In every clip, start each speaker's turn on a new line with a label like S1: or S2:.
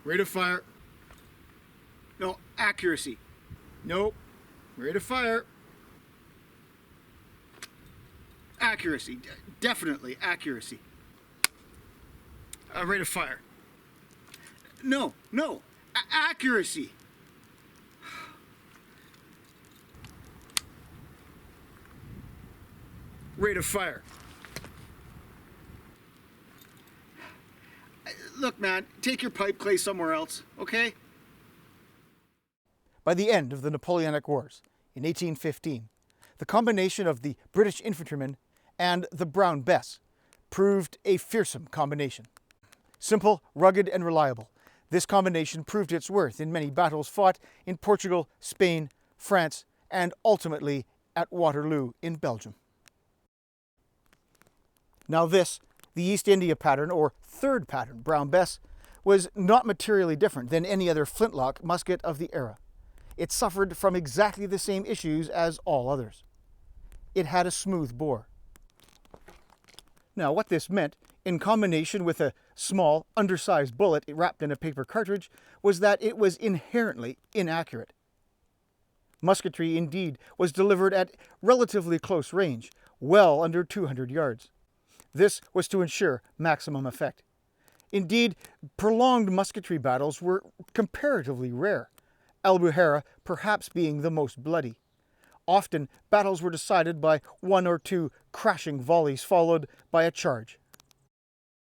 S1: Rate of fire. No, accuracy. Nope. Rate of fire. Accuracy. Definitely accuracy. Rate of fire. No. Accuracy. Rate of fire. Look, man, take your pipe clay somewhere else, okay?
S2: By the end of the Napoleonic Wars, in 1815, the combination of the British infantrymen and the Brown Bess proved a fearsome combination. Simple, rugged, and reliable, this combination proved its worth in many battles fought in Portugal, Spain, France, and ultimately at Waterloo in Belgium. Now this, the East India pattern, or third pattern, Brown Bess, was not materially different than any other flintlock musket of the era. It suffered from exactly the same issues as all others. It had a smooth bore. Now what this meant, in combination with a small, undersized bullet wrapped in a paper cartridge, was that it was inherently inaccurate. Musketry, indeed, was delivered at relatively close range, well under 200 yards. This was to ensure maximum effect. Indeed, prolonged musketry battles were comparatively rare, Albuera perhaps being the most bloody. Often, battles were decided by one or two crashing volleys followed by a charge.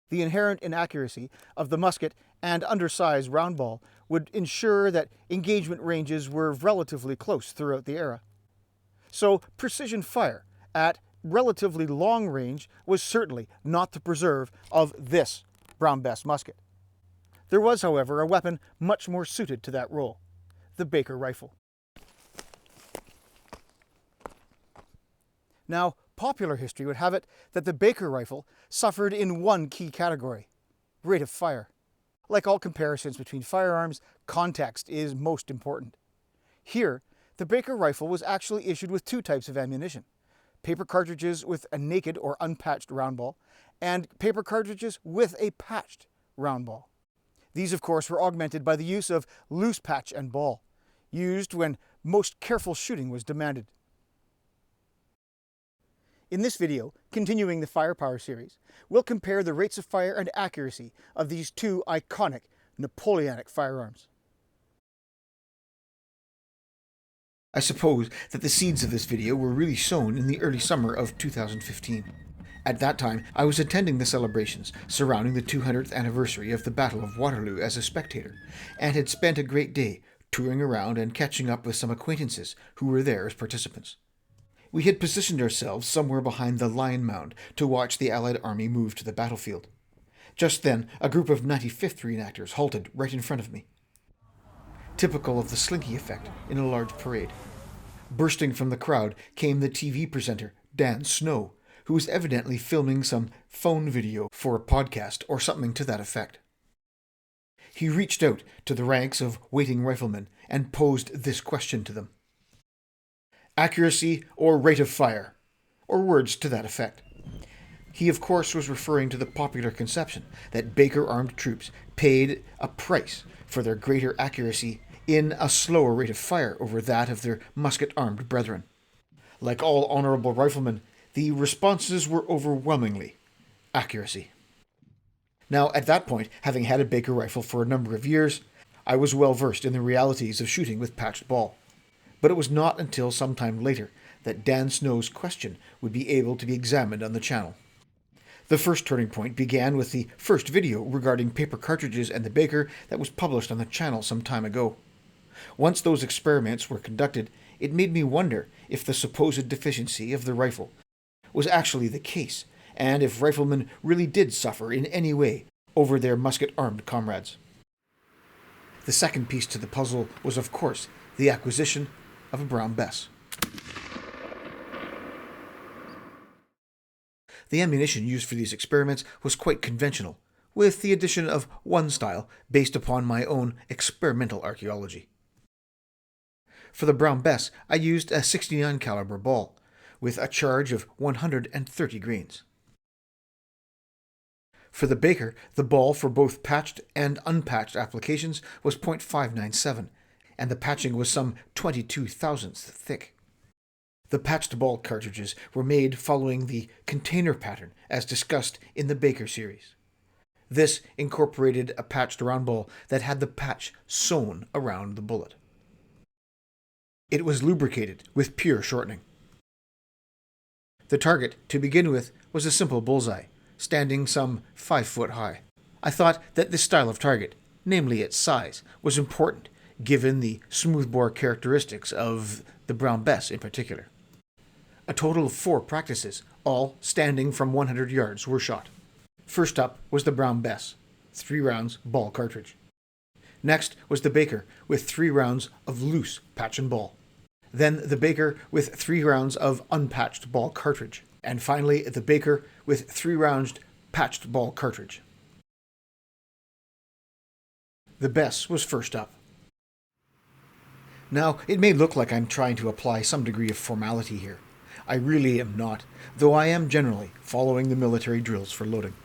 S2: The inherent inaccuracy of the musket and undersized round ball would ensure that engagement ranges were relatively close throughout the era. So, precision fire at relatively long range was certainly not the preserve of this Brown Bess musket. There was, however, a weapon much more suited to that role, the Baker rifle. Now, popular history would have it that the Baker rifle suffered in one key category, rate of fire. Like all comparisons between firearms, context is most important. Here, the Baker rifle was actually issued with two types of ammunition: paper cartridges with a naked or unpatched round ball, and paper cartridges with a patched round ball. These, of course, were augmented by the use of loose patch and ball, used when most careful shooting was demanded. In this video, continuing the firepower series, we'll compare the rates of fire and accuracy of these two iconic Napoleonic firearms. I suppose that the seeds of this video were really sown in the early summer of 2015. At that time, I was attending the celebrations surrounding the 200th anniversary of the Battle of Waterloo as a spectator, and had spent a great day touring around and catching up with some acquaintances who were there as participants. We had positioned ourselves somewhere behind the Lion Mound to watch the Allied army move to the battlefield. Just then, a group of 95th reenactors halted right in front of me. Typical of the slinky effect in a large parade. Bursting from the crowd came the TV presenter, Dan Snow, who was evidently filming some phone video for a podcast or something to that effect. He reached out to the ranks of waiting riflemen and posed this question to them: accuracy or rate of fire, or words to that effect. He, of course, was referring to the popular conception that Baker-armed troops paid a price for their greater accuracy in a slower rate of fire over that of their musket-armed brethren. Like all honourable riflemen, the responses were overwhelmingly accuracy. Now, at that point, having had a Baker rifle for a number of years, I was well versed in the realities of shooting with patched ball. But it was not until some time later that Dan Snow's question would be able to be examined on the channel. The first turning point began with the first video regarding paper cartridges and the Baker that was published on the channel some time ago. Once those experiments were conducted, it made me wonder if the supposed deficiency of the rifle was actually the case, and if riflemen really did suffer in any way over their musket-armed comrades. The second piece to the puzzle was, of course, the acquisition of a Brown Bess. The ammunition used for these experiments was quite conventional, with the addition of one style based upon my own experimental archaeology. For the Brown Bess, I used a 69 caliber ball, with a charge of 130 grains. For the Baker, the ball for both patched and unpatched applications was .597, and the patching was some 22 thousandths thick. The patched ball cartridges were made following the container pattern as discussed in the Baker series. This incorporated a patched round ball that had the patch sewn around the bullet. It was lubricated with pure shortening. The target, to begin with, was a simple bullseye, standing some 5 foot high. I thought that this style of target, namely its size, was important given the smoothbore characteristics of the Brown Bess in particular. A total of 4 practices, all standing from 100 yards, were shot. First up was the Brown Bess, 3 rounds ball cartridge. Next was the Baker with 3 rounds of loose patch and ball. Then the Baker with 3 rounds of unpatched ball cartridge. And finally the Baker with 3 rounds patched ball cartridge. The Bess was first up. Now, it may look like I'm trying to apply some degree of formality here. I really am not, though I am generally following the military drills for loading.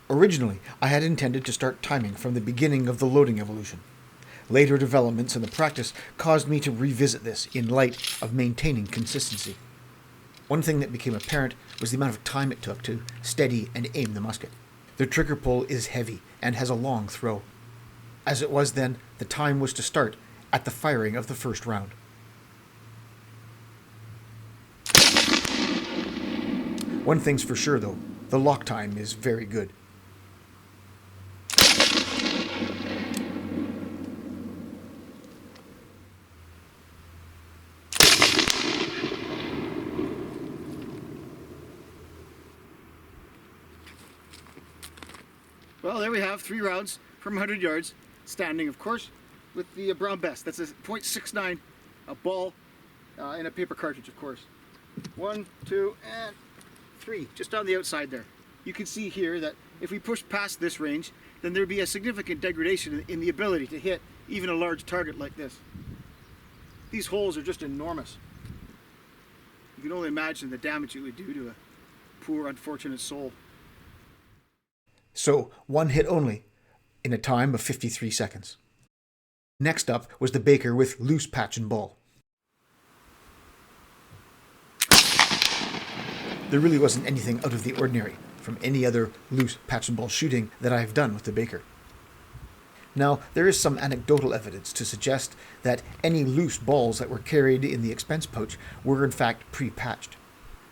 S2: Originally, I had intended to start timing from the beginning of the loading evolution. Later developments in the practice caused me to revisit this in light of maintaining consistency. One thing that became apparent was the amount of time it took to steady and aim the musket. The trigger pull is heavy and has a long throw. As it was then, the time was to start at the firing of the first round. One thing's for sure though, the lock time is very good.
S1: Well, there we have 3 rounds from 100 yards, standing, of course, with the Brown Bess. That's a .69 ball in a paper cartridge, of course. 1, 2, and 3, just on the outside there. You can see here that if we push past this range, then there'd be a significant degradation in the ability to hit even a large target like this. These holes are just enormous. You can only imagine the damage it would do to a poor, unfortunate soul.
S2: So, 1 hit only, in a time of 53 seconds. Next up was the Baker with loose patch and ball. There really wasn't anything out of the ordinary from any other loose patch and ball shooting that I have done with the Baker. Now, there is some anecdotal evidence to suggest that any loose balls that were carried in the expense pouch were in fact pre-patched.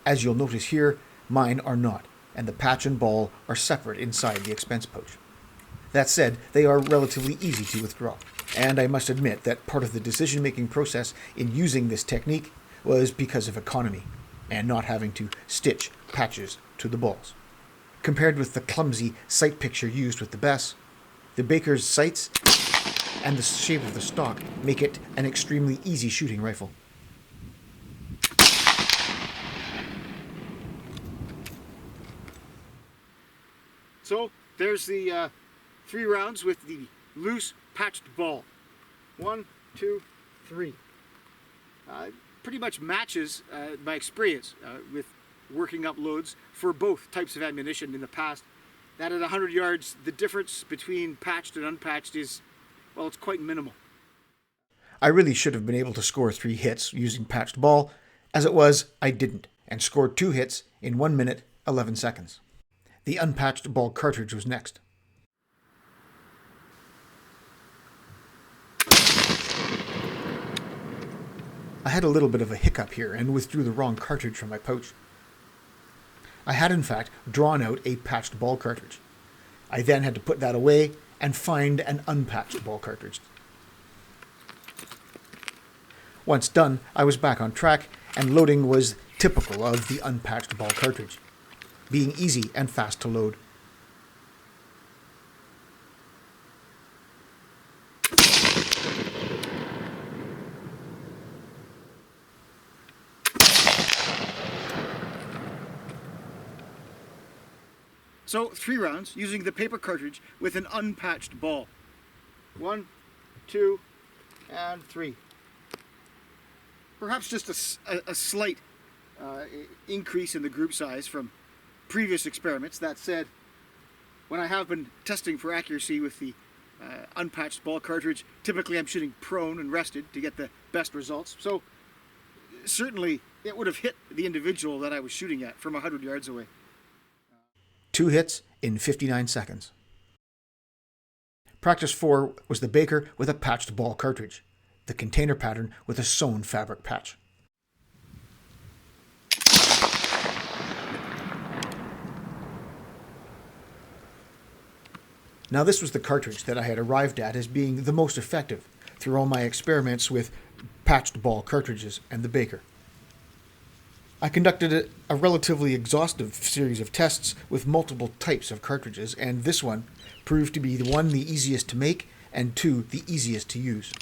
S2: As you'll notice here, mine are not, and the patch and ball are separate inside the expense pouch. That said, they are relatively easy to withdraw, and I must admit that part of the decision-making process in using this technique was because of economy, and not having to stitch patches to the balls. Compared with the clumsy sight picture used with the Bess, the Baker's sights and the shape of the stock make it an extremely easy shooting rifle.
S1: So there's the 3 rounds with the loose patched ball. 1, 2, 3. Pretty much matches my experience with working up loads for both types of ammunition in the past. That at 100 yards, the difference between patched and unpatched is, well, it's quite minimal.
S2: I really should have been able to score 3 hits using patched ball. As it was, I didn't, and scored 2 hits in 1 minute, 11 seconds. The unpatched ball cartridge was next. I had a little bit of a hiccup here and withdrew the wrong cartridge from my pouch. I had in fact drawn out a patched ball cartridge. I then had to put that away and find an unpatched ball cartridge. Once done, I was back on track, and loading was typical of the unpatched ball cartridge, being easy and fast to load.
S1: So 3 rounds using the paper cartridge with an unpatched ball. 1, 2, and 3. Perhaps just a slight increase in the group size from previous experiments. That said, when I have been testing for accuracy with the unpatched ball cartridge, typically I'm shooting prone and rested to get the best results. So certainly it would have hit the individual that I was shooting at from 100 yards away.
S2: 2 hits in 59 seconds. Practice 4 was the Baker with a patched ball cartridge, the container pattern with a sewn fabric patch. Now this was the cartridge that I had arrived at as being the most effective through all my experiments with patched ball cartridges and the Baker. I conducted a relatively exhaustive series of tests with multiple types of cartridges, and this one proved to be the easiest to make, and 2, the easiest to use.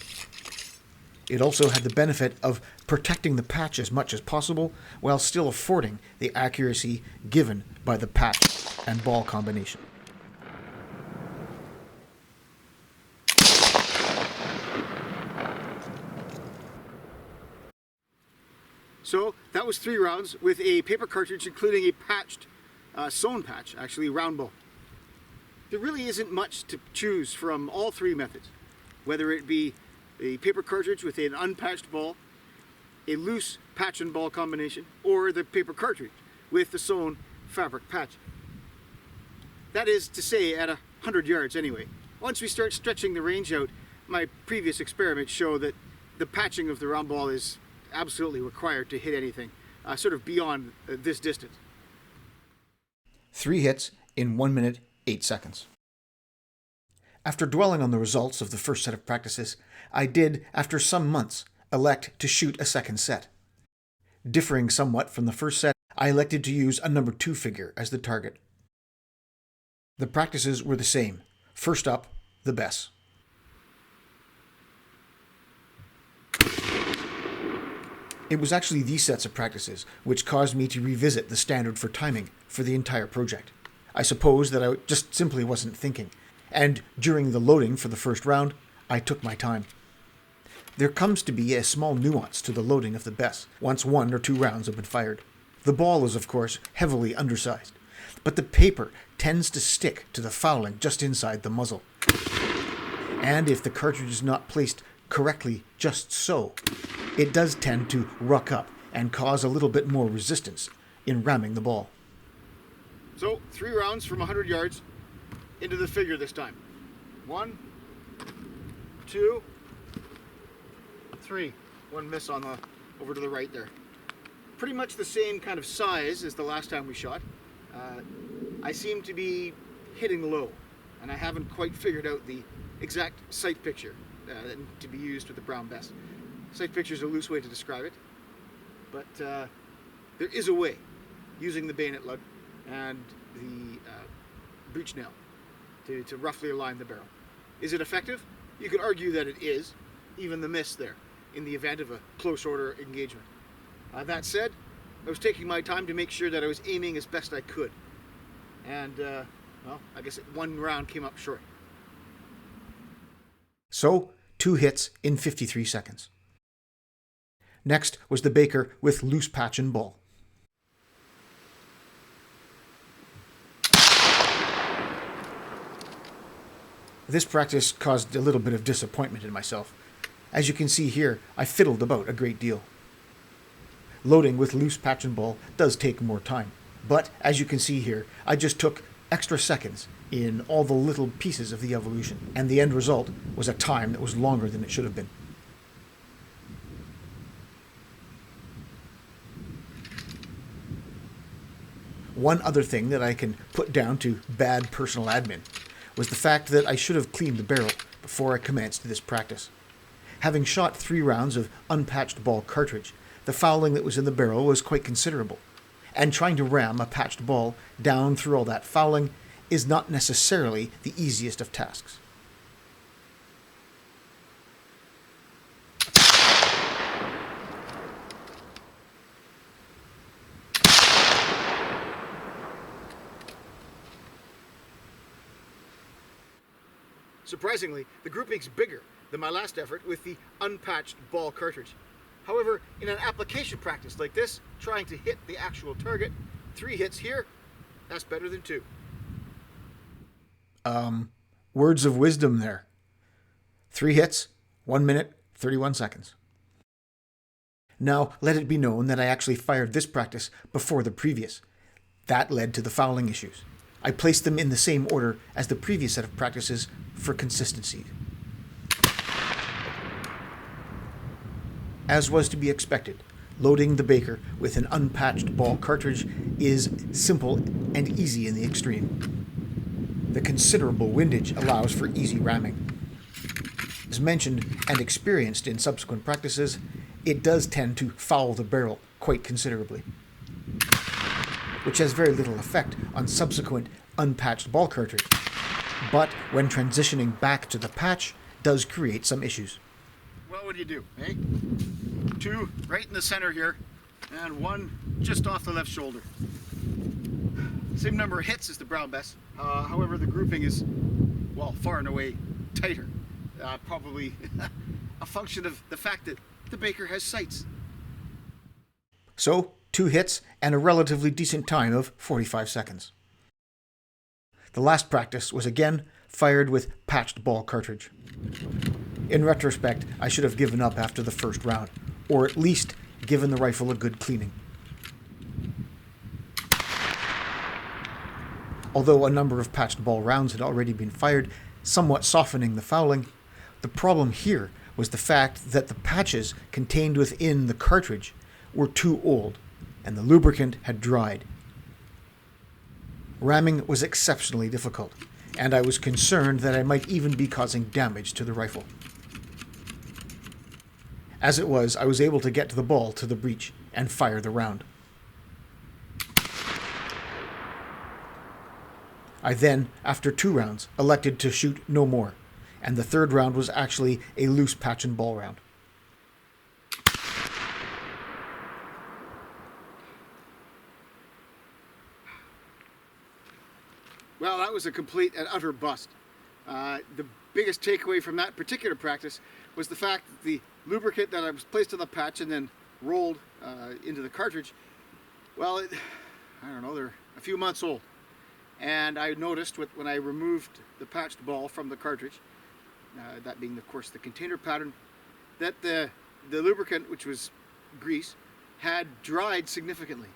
S2: It also had the benefit of protecting the patch as much as possible while still affording the accuracy given by the patch and ball combination.
S1: So that was 3 rounds with a paper cartridge, including a patched, sewn patch, actually, round ball. There really isn't much to choose from all 3 methods, whether it be a paper cartridge with an unpatched ball, a loose patch and ball combination, or the paper cartridge with the sewn fabric patch. That is to say, at 100 yards anyway. Once we start stretching the range out, my previous experiments show that the patching of the round ball is absolutely required to hit anything sort of beyond this distance.
S2: 3 hits in 1 minute, 8 seconds. After dwelling on the results of the first set of practices, I did, after some months, elect to shoot a second set. Differing somewhat from the first set, I elected to use a number 2 figure as the target. The practices were the same. First up, the Bess. It was actually these sets of practices which caused me to revisit the standard for timing for the entire project. I suppose that I just simply wasn't thinking, and during the loading for the first round, I took my time. There comes to be a small nuance to the loading of the Bess once 1 or 2 rounds have been fired. The ball is, of course, heavily undersized, but the paper tends to stick to the fouling just inside the muzzle. And if the cartridge is not placed correctly just so, it does tend to ruck up and cause a little bit more resistance in ramming the ball.
S1: So 3 rounds from 100 yards into the figure this time. 1, 2, 3. 1 miss on the over to the right there. Pretty much the same kind of size as the last time we shot. I seem to be hitting low, and I haven't quite figured out the exact sight picture to be used with the Brown Bess. Sight picture is a loose way to describe it, but there is a way, using the bayonet lug and the breech nail to roughly align the barrel. Is it effective? You could argue that it is, even the miss there, in the event of a close order engagement. That said, I was taking my time to make sure that I was aiming as best I could. And, well, I guess 1 round came up short.
S2: So, 2 hits in 53 seconds. Next was the Baker with loose patch and ball. This practice caused a little bit of disappointment in myself. As you can see here, I fiddled about a great deal. Loading with loose patch and ball does take more time, but as you can see here, I just took extra seconds in all the little pieces of the evolution, and the end result was a time that was longer than it should have been. One other thing that I can put down to bad personal admin was the fact that I should have cleaned the barrel before I commenced this practice. Having shot 3 rounds of unpatched ball cartridge, the fouling that was in the barrel was quite considerable, and trying to ram a patched ball down through all that fouling is not necessarily the easiest of tasks.
S1: Surprisingly, the grouping's bigger than my last effort with the unpatched ball cartridge. However, in an application practice like this, trying to hit the actual target, 3 hits here, that's better than 2.
S2: Words of wisdom there. 3 hits, 1 minute, 31 seconds. Now, let it be known that I actually fired this practice before the previous. That led to the fouling issues. I placed them in the same order as the previous set of practices for consistency. As was to be expected, loading the Baker with an unpatched ball cartridge is simple and easy in the extreme. The considerable windage allows for easy ramming. As mentioned and experienced in subsequent practices, it does tend to foul the barrel quite considerably, which has very little effect on subsequent unpatched ball cartridge, but when transitioning back to the patch does create some issues.
S1: Well, what do? Eh? 2 right in the center here, and 1 just off the left shoulder. Same number of hits as the Brown Bess. However, the grouping is, well, far and away tighter. Probably a function of the fact that the Baker has sights.
S2: So, 2 hits and a relatively decent time of 45 seconds. The last practice was again fired with patched ball cartridge. In retrospect, I should have given up after the first round, or at least given the rifle a good cleaning. Although a number of patched ball rounds had already been fired, somewhat softening the fouling, the problem here was the fact that the patches contained within the cartridge were too old, and the lubricant had dried. Ramming was exceptionally difficult, and I was concerned that I might even be causing damage to the rifle. As it was, I was able to get to the ball to the breech and fire the round. I then, after 2 rounds, elected to shoot no more, and the 3rd round was actually a loose patch and ball round.
S1: Well, that was a complete and utter bust. The biggest takeaway from that particular practice was the fact that the lubricant that I was placed on the patch and then rolled into the cartridge, well, I don't know, they're a few months old. And I noticed when I removed the patched ball from the cartridge, that being, of course, the container pattern, that the lubricant, which was grease, had dried significantly.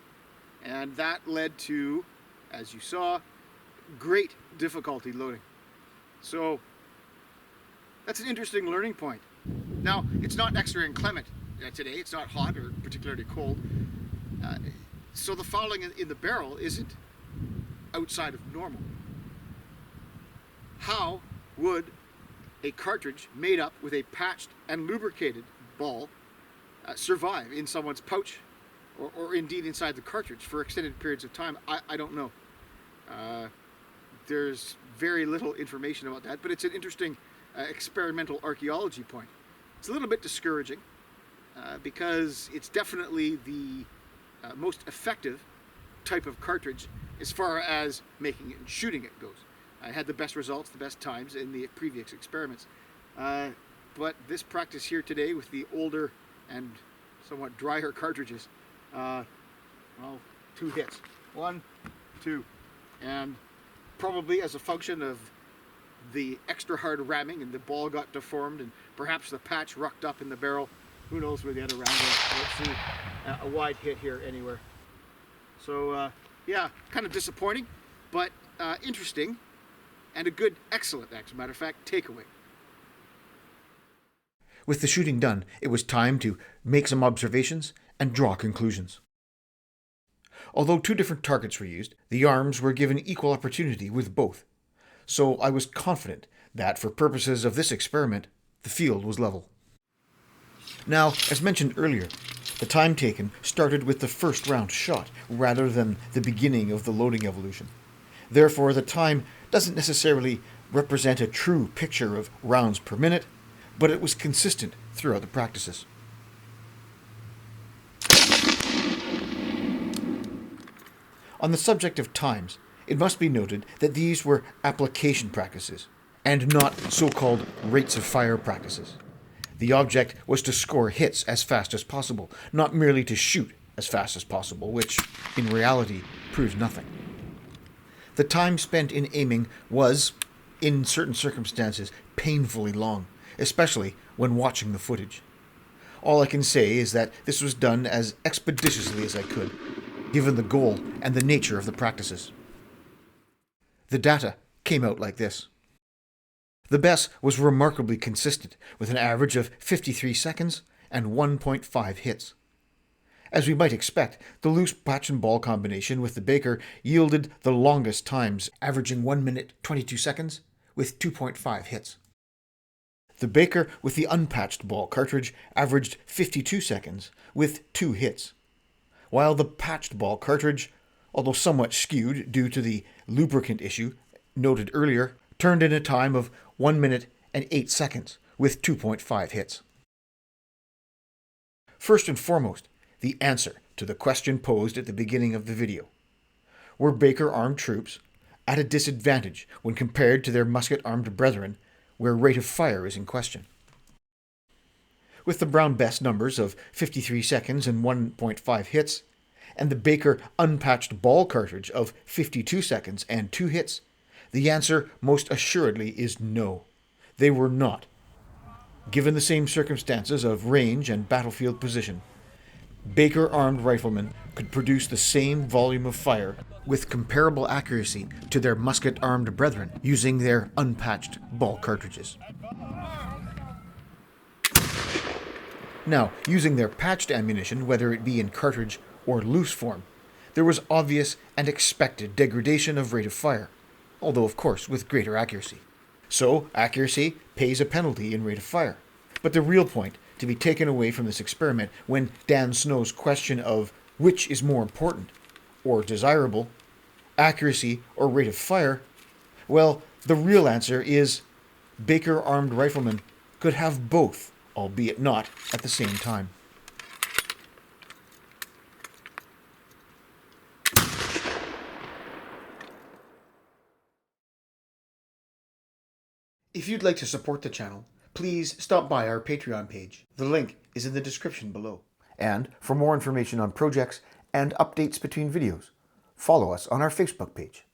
S1: And that led to, as you saw, great difficulty loading. So that's an interesting learning point. Now, it's not extra inclement today. It's not hot or particularly cold. So the fouling in the barrel isn't outside of normal. How would a cartridge made up with a patched and lubricated ball survive in someone's pouch or indeed inside the cartridge for extended periods of time? I don't know. There's very little information about that, but it's an interesting experimental archaeology point. It's a little bit discouraging because it's definitely the most effective type of cartridge as far as making it and shooting it goes. I had the best results, the best times in the previous experiments. But this practice here today with the older and somewhat drier cartridges, well, 2 hits. 1, 2, and probably as a function of the extra hard ramming and the ball got deformed and perhaps the patch rucked up in the barrel. Who knows where the other round is. Let's see a wide hit here anywhere. So yeah, kind of disappointing, but interesting and a good, excellent, as a matter of fact, takeaway.
S2: With the shooting done, it was time to make some observations and draw conclusions. Although 2 different targets were used, the arms were given equal opportunity with both, so I was confident that for purposes of this experiment, the field was level. Now, as mentioned earlier, the time taken started with the first round shot rather than the beginning of the loading evolution. Therefore, the time doesn't necessarily represent a true picture of rounds per minute, but it was consistent throughout the practices. On the subject of times, it must be noted that these were application practices, and not so-called rates of fire practices. The object was to score hits as fast as possible, not merely to shoot as fast as possible, which, in reality, proved nothing. The time spent in aiming was, in certain circumstances, painfully long, especially when watching the footage. All I can say is that this was done as expeditiously as I could, given the goal and the nature of the practices. The data came out like this. The Bess was remarkably consistent, with an average of 53 seconds and 1.5 hits. As we might expect, the loose patch and ball combination with the Baker yielded the longest times, averaging 1 minute 22 seconds with 2.5 hits. The Baker with the unpatched ball cartridge averaged 52 seconds with 2 hits, while the patched ball cartridge, although somewhat skewed due to the lubricant issue noted earlier, turned in a time of 1 minute and 8 seconds with 2.5 hits. First and foremost, the answer to the question posed at the beginning of the video. Were Baker-armed troops at a disadvantage when compared to their musket-armed brethren where rate of fire is in question? With the Brown Bess numbers of 53 seconds and 1.5 hits, and the Baker unpatched ball cartridge of 52 seconds and 2 hits, the answer most assuredly is no. They were not. Given the same circumstances of range and battlefield position, Baker-armed riflemen could produce the same volume of fire with comparable accuracy to their musket-armed brethren using their unpatched ball cartridges. Now, using their patched ammunition, whether it be in cartridge or loose form, there was obvious and expected degradation of rate of fire, although of course with greater accuracy. So, accuracy pays a penalty in rate of fire. But the real point to be taken away from this experiment when Dan Snow's question of which is more important or desirable, accuracy or rate of fire, well, the real answer is Baker-armed riflemen could have both, albeit not at the same time. If you'd like to support the channel, please stop by our Patreon page. The link is in the description below. And for more information on projects and updates between videos, follow us on our Facebook page.